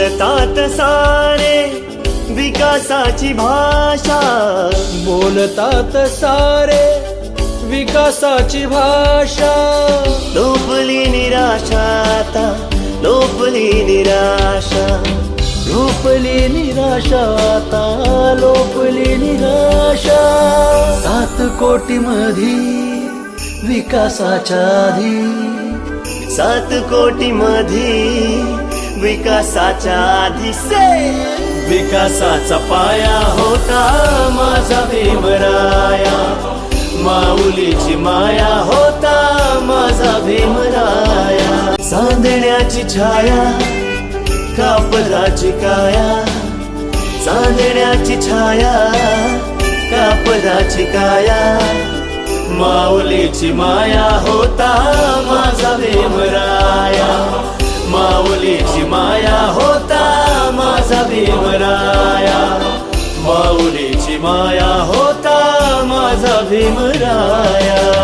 बोलतात सारे विकासाची भाषा, बोलतात सारे विकासाची भाषा. लोपली निराशा आता, लोपली निराशा, लोपली निराशा आता, लोपली निराशा. 7 कोटी मधी विकासाच्या आधी, 7 कोटी मधी विकासाच्या आधी से विकासाचा पाया होता माझा भीमराया, माऊलीची माया होता माझा भीमराया. चांदण्याची छाया कापडाची काया, चांदण्याची छाया कापडाची काया, माऊलीची माया होता माझा भीमराया, माऊलीची माया होता माझा भीमराया, माऊलीची माया होता माझा भीमराया.